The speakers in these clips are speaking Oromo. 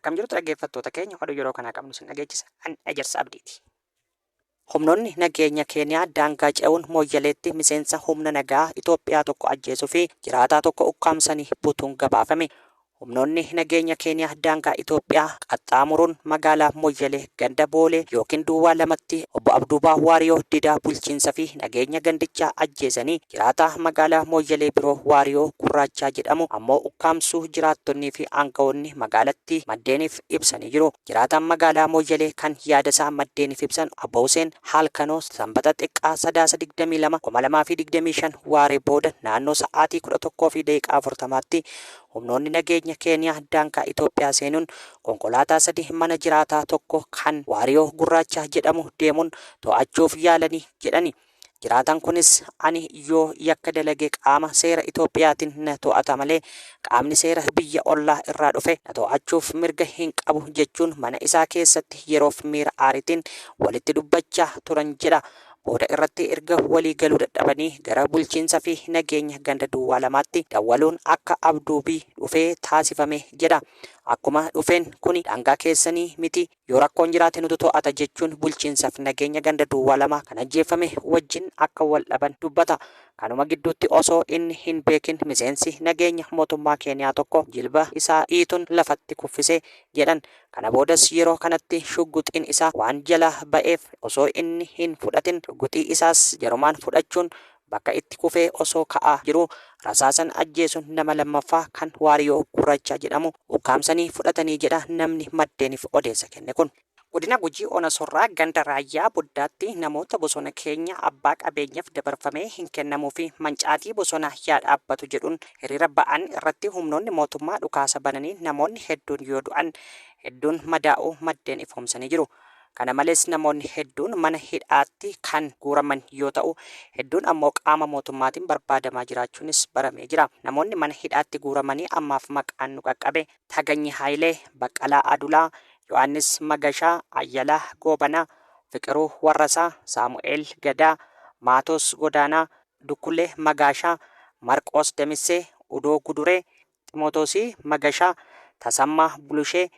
Akkam jirtu dhaggeeffattoota keenya oduu yeroo kana qabnu sin dhageechisa an Ejersa Abdiiti. Humnoonni nageenya Keeniyaa daangaa ce'uun Mooyyaleetti miseensa humna nagaa Itoophiyaa tokko ajjeesuu fi jiraataa tokko ukkaamsanii butuun gabaafame. Humnoonni nageenya Keeniyaa daangaa Itoophiyaa qaxxaamuruun magaalaa Mooyyalee ganda Boolee yookiin Duwwaa lamatti obbo Abduubaa Waariyoo Didaa bulchiinsa fi nageenya gandichaa ajjeesanii jiraataa magaalaa Mooyyalee biroo Waariyoo Gurraachaa jedhamu ammoo ukkaamsuu jiraattonnii fi aangawoonni magaalattii maddeeniif ibsanii jiru. Jiraataan magaalaa Mooyyalee kan yaadasaa maddeeniif ibsan Abbo Huseen Halkanoo sanbata xiqqaa 3/22/2025 waaree booda naannoo sa'aatii 11:40tti humnoonni nageenya Keeniyaa daangaa Itoophiyaa seenuun konkolaataa 3 mana jiraataa tokko kan Waariyoo Gurraachaa jedhamu deemuun to'achuuf yaalanii jedhani. Jiraataan kunis ani yoo yakka dalagee qaama seera Itoophiyaatiin na to'ata malee qaamni seera biyya ollaa irraa dhufe na to'achuuf mirga hin qabu jechuun mana isaa keessatti yeroof miira aariitiin walitti dubbachaa turan jedha. Booda irratti erga walii galuu dadhabanii gara bulchiinsa fi nageenya ganda Duwwaa lamaatti dawwaluun akka Abduubii dhufee taasifame jedha. Akkuma dhufeen kuni daangaa keessanii miti yoo rakkoon jiraate nutu to'ata jechuun bulchiinsaaf nageenya ganda Duwwaa lamaa kan ajjeefame wajjin akka wal dhaban dubbata. Kanuma gidduutti osoo inni hin beekin miseensi nageenya mootummaa Keeniyaa tokko jilba isaa dhiituun lafatti kuffise jedhan. Kana boodas yeroo kanatti shugguxiin isaa waan jala ba'eef osoo inni hin fudhatin shugguxii isaas jarumaan fudhachuun bakka itti kufee osoo ka'aa jiru rasaasan ajjeesuun nama lammaffaa kan Waariyoo Gurraachaa jedhamu ukkaamsanii fudhatanii jedha namni maddeeniif odeessa kenne kun. Godina Gujii Ona Sorraa ganda Raayyaa Buddaatti namoota bosona keenya abbaa qabeenyaaf dabarfamee hin kennamuu fi mancaatii bosona yaa dhaabbatu jedhuun hiriira ba'an irratti humnoonni mootummaa dhukaasa bananii namoonni hedduun yoo du'an hedduun madaa'uu maddeen ifoomsanii jiru. Kana malees namoonni hedduun mana hidhaatti kan guuraman yoo ta'u hedduun ammoo qaama mootummaatiin barbaadamaa jiraachuunis baramee jira. Namoonni mana hidhaatti guuramanii ammaaf maqaan nu qaqqabe Taganyi Haayilee, Baqqalaa Adulaa, Yohaannis Magashaa, Ayyalaa Goobanaa, Fiqiruu Warrasaa, Saamu'eel Gadaa, Maatos Godaanaa, Dukkulee Magaashaa, Marqoos Damissee, Udoo Guduree, Ximootosii Magashaa, Tasammaa Bulushee,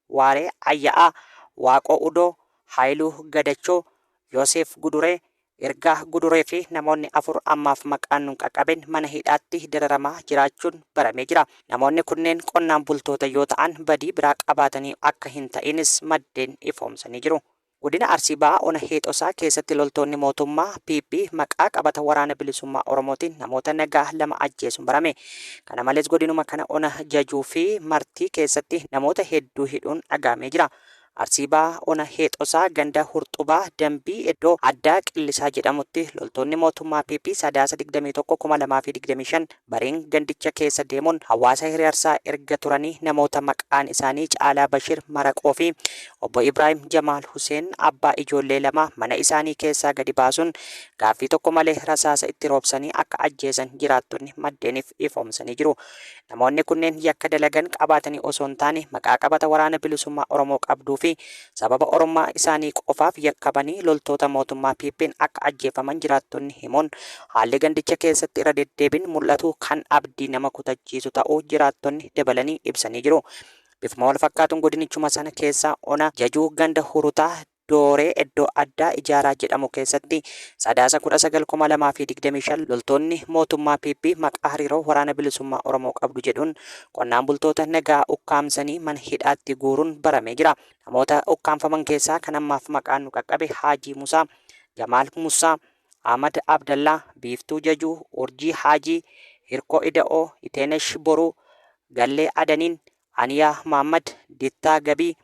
Waaree Ayya'aa, Waaqoo Udoo, Haayiluu Gadachoo, Yoosef Guduree, Ergaa Guduree fi namoonni 4 ammaaf maqaan nu qaqqaben mana hidhaatti dararamaa jiraachuun baramee jira. Namoonni kunneen qonnaan bultoota yoo ta'an badii biraa qabaatanii akka hin ta'inis maddeen ifoomsanii jiru. Godina Arsii Bahaa Ona Heexosaa keessatti loltoonni mootummaa PP maqaa qabata waraana bilisummaa Oromootiin namoota nagaa 2 ajjeesuun barame. Kana malees godinuma kana Ona Jajuu fi Martii keessatti namoota hedduu hidhuun dhagaamee jira. Arsii Bahaa Ona Heexosaa ganda Hurxubaa Dambii iddoo addaa Qillisaa jedhamutti loltoonni mootummaa PP 3/21/2025 bariin gandicha keessa deemuun hawaasa hiriirsaa erga turanii namoota maqaan isaanii Caalaa Bashir Maraqoo fi obbo Ibrahim Jamaal Huseen abbaa ijoollee 2 mana isaanii keessaa gadi baasuun gaaffii tokko malee rasaasa itti roobsanii akka ajjeesan jiraattonni maddeeniif ifoomsanii jiru. Namoonni kunneen yakka dalagan qabaatanii osoo hin taane maqaa qabata waraana bilisummaa Oromoo qabduu fi sababa oromummaa isaanii qofaaf yakkabanii loltoota mootummaa PP'n akka ajjeefaman jiraattonni himuun haalli gandicha keessatti irra deddeebiin mul'atu kan abdii nama kutachiisu ta'uu jiraattonni dabalanii ibsanii jiru. Bifuma wal fakkaatuun godinichuma sana keessa Ona Jajuu ganda Hurutaa Dooree iddoo addaa Ijaaraa jedhamu keessatti 9/19/2025 loltoonni mootummaa PP maqaa hariiroo waraana bilisummaa Oromoo qabdu jedhuun qonnaan bultoota nagaa ukkaamsanii mana hidhaatti guuruun baramee jira. Namoota ukkaamfaman keessaa kan ammaaf maqaan nu qaqqabe Haajii Musaa, Jamaal Musaa, Ahmad Abdallaa, Biiftuu Jajuu, Urjii Haajii, Hirkoo Ida'oo, Iteenesh Boruu, Gallee Adaniin, Aniyaa Mahammad, Dittaa Gabii,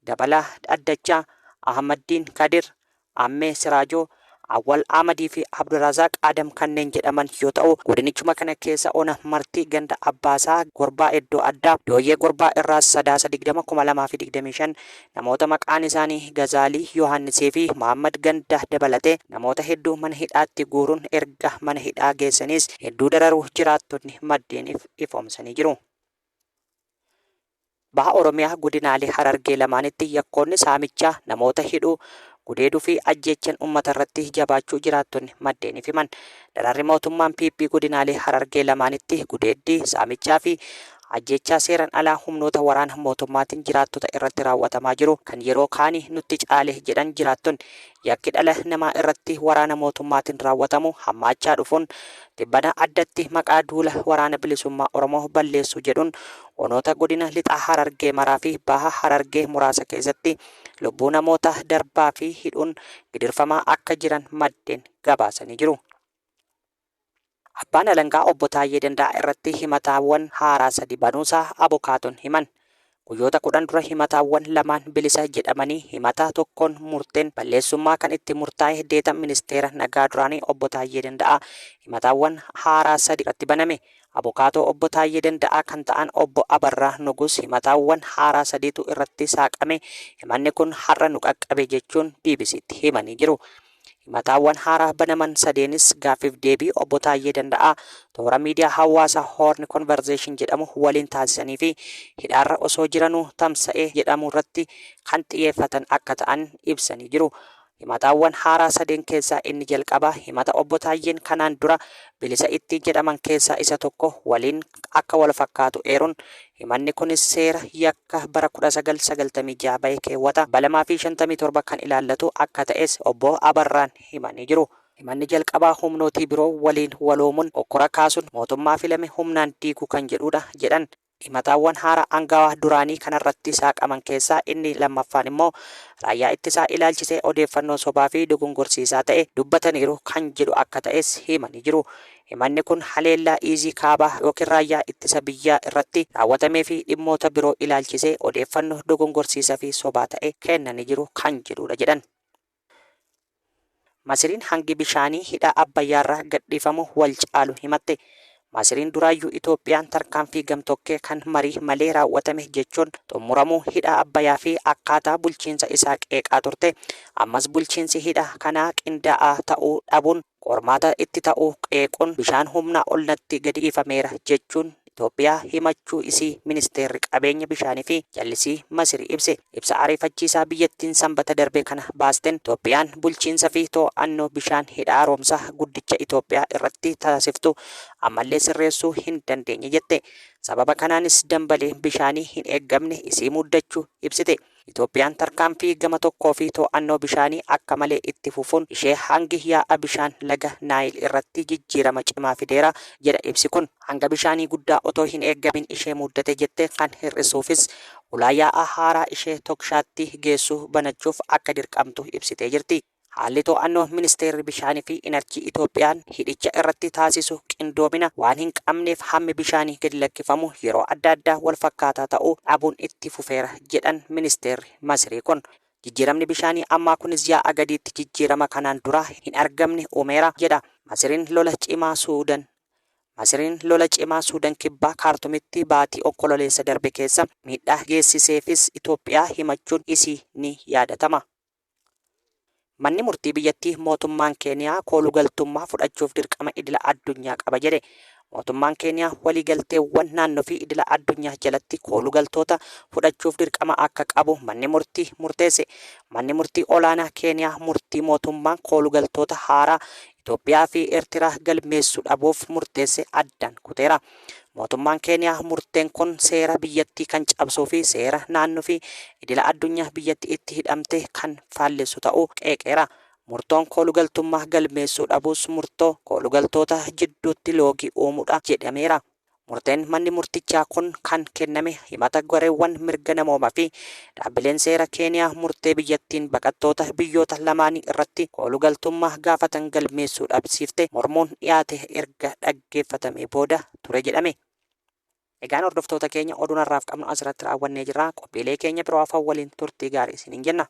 Dabalaa Addachaa, Ahmaddiin Kadir, Ammee Siraajoo, Awwal Ahmadii fi Abdurrazaaq Adam kanneen jedhaman yoo ta'u godinichuma kana keessa Ona Martii ganda Abbaasaa Gorbaa iddoo addaa Dooyyee Gorbaa irraa 3/20/2025 namoota maqaan isaanii Gazaalii Yohaannisii fi Muhammad Ganda dabalatee namoota hedduu mana hidhaatti guuruun erga mana hidhaa geessanis hedduu dararuu jiraattonni maddeeniif ifoomsanii jiru. Baha Oromiyaa godinaalee Harargee lamaanitti yakkoonni saamichaa namoota hidhuu gudeeduu fi ajjechan uummata irratti jabaachuu jiraattonni maddeeniif himan. Dararri mootummaan PP godinaalee Harargee lamaanitti gudeeddii saamichaa fi ajjechaa seeran alaa humnoota waraana mootummaatiin jiraattota irratti raawwatamaa jiru kan yeroo kaanii nutti caale jedhan jiraattonni yakki dhala namaa irratti waraana mootummaatiin raawwatamu hammaachaa dhufuun tibbana addatti maqaa duula waraana bilisummaa Oromoo balleessu jedhuun onoota godina lixaa Harargee maraa fi baha Harargee muraasa keessatti lubbuu namoota darbaa fi hidhuun gidirfamaa akka jiran maddeen gabaasanii jiru. Abbaan alangaa obbo Taayyee Danda'a irratti himataawwan haaraa 3 banuusaa abukaatoon himan. Guyyoota 10 dura himataawwan lamaan bilisa jedhamanii himataa tokkoon murteen balleessummaa kan itti murtaa'e deetan ministeera nagaa duraanii obbo Taayyee Danda'a himataawwan haaraa 3 irratti baname. Abukaatoo obbo Taayyee Danda'a kan ta'an obbo Abarraa Nugus himataawwan haaraa 3tu irratti saaqame himanni kun har'a nu qaqqabe jechuun BBC'tti himanii jiru. Himataawwan haaraa banaman 3nis gaaffiif deebii obbo Taayyee Danda'a toora miidiyaa hawaasaa Horn Conversation jedhamu waliin taasisanii fi hidhaarra osoo jiranuu tamsa'ee jedhamu irratti kan xiyyeeffatan akka ta'an ibsanii jiru. Himataawwan haaraa 3 keessaa inni jalqabaa himata obbo Taayyeen kanaan dura bilisa itti jedhaman keessaa isa tokko waliin akka wal fakkaatu eeruun himanni kunis seera yakka bara 1996 bahee keewwata 257 kan ilaallatu akka ta'es obbo Abarraan himanii jiru. Himanni jalqabaa humnootii biroo waliin waloomuun okkora kaasuun mootummaa filame humnaan diiguu kan jedhudha jedhan. Himataawwan haaraa angawaa duraanii kanarratti saaqaman keessaa inni lammaffaan immoo raayyaa ittisaa ilaalchisee odeeffannoo sobaa fi dogongorsiisaa ta'e dubbataniiru kan jedhu akka ta'es himanii jiru. Himanni kun haleellaa iizii kaabaa yookiin raayyaa ittisa biyyaa irratti raawwatamee fi dhimmoota biroo ilaalchisee odeeffannoo dogongorsiisaa fi sobaa ta'e kennanii jiru kan jedhudha jedhan. Masiriin hangi bishaanii hidha Abbayyaarraa gadhiifamu wal caalu himatte. Masiriin duraayyuu Itoophiyaan tarkaanfii gamtokkee kan marii malee raawwatame jechuun xumuramuu hidha Abbayyaa fi akkaataa bulchiinsa isaa qeeqaa turte. Ammas bulchiinsi hidha kanaa qindaa'aa ta'uu dhabuun qormaata itti ta'uu qeequun bishaan humnaa ol natti gadi dhiifameera jechuun Itoophiyaa himachuu isii ministeerri qabeenya bishaanii fi jallisii Masirii ibse. Ibsa ariifachiisaa biyyattiin sanbata darbe kana baasten Itoophiyaan bulchiinsa fi to'annoo bishaan hidha haaromsaa guddicha Itoophiyaa irratti taasiftu ammallee sirreessuu hin dandeenye jette. Sababa kanaanis dambalee bishaanii hin eeggamne isii muddachuu ibsite. Itoophiyaan tarkaanfii gama tokkoo fi to'annoo bishaanii akka malee itti fufuun ishee hangi yaa'a bishaan laga Naayil irratti jijjiirama cimaa fideera jedha ibsi kun. Hanga bishaanii guddaa otoo hin eeggamin ishee muddate jette kan hir'isuufis ulaa yaa'a haaraa ishee Tokshaatti geessu banachuuf akka dirqamtu ibsitee jirti. Haalli to'annoo ministeerri bishaanii fi inarjii Itoophiyaan hidhicha irratti taasisu qindoomina waan hin qabneef hammi bishaanii gadi lakkifamu yeroo adda addaa wal fakkaataa ta'uu dhabuun itti fufeera jedhan ministeerri Masirii kun. Jijjiiramni bishaanii ammaa kunis yaa'a gadiitti jijjiirama kanaan dura hin argamne uumeera jedha. Masiriin lola cimaa Suudaan kibbaa Kaartumitti baatii onkololeessa darbe keessa miidhaa geessiseefis Itoophiyaa himachuun isii ni yaadatama. Manni murtii biyyattii mootummaan Keeniyaa koolugaltummaa fudhachuuf dirqama idila addunyaa qaba jedhe. Mootummaan Keeniyaa waliigalteewwan naannoo fi idila addunyaa jalatti koolugaltoota fudhachuuf dirqama akka qabu manni murtii murteesse. Manni murtii olaanaa Keeniyaa murtii mootummaan koolugaltoota haaraa Itoophiyaa fi Eertiraa galmeessuu dhabuuf murteesse addaan kuteera. Mootummaan Keeniyaa murteen kun seera biyyattii kan cabsuu fi seera naannoo fi idila addunyaa biyyattii itti hidhamte kan faallessu ta'uu qeeqeera. Murtoon koolugaltummaa galmeessuu dhabuus murtoo koolugaltoota jidduutti loogii uumuudha jedhameera. Murteen manni murtichaa kun kan kenname himata gareewwan mirga namoomaa fi dhaabbileen seera Keeniyaa murtee biyyattiin baqattoota biyyoota lamaanii irratti koolugaltummaa gaafatan galmeessuu dhabsiifte mormuun dhiyaate erga dhaggeeffatamee booda ture jedhame. Egaan hordoftoota keenya oduu har'aaf qabnu asirratti raawwannee jirra. Qophiilee keenya biroo afaan waliin turtii gaarii isiniin jenna.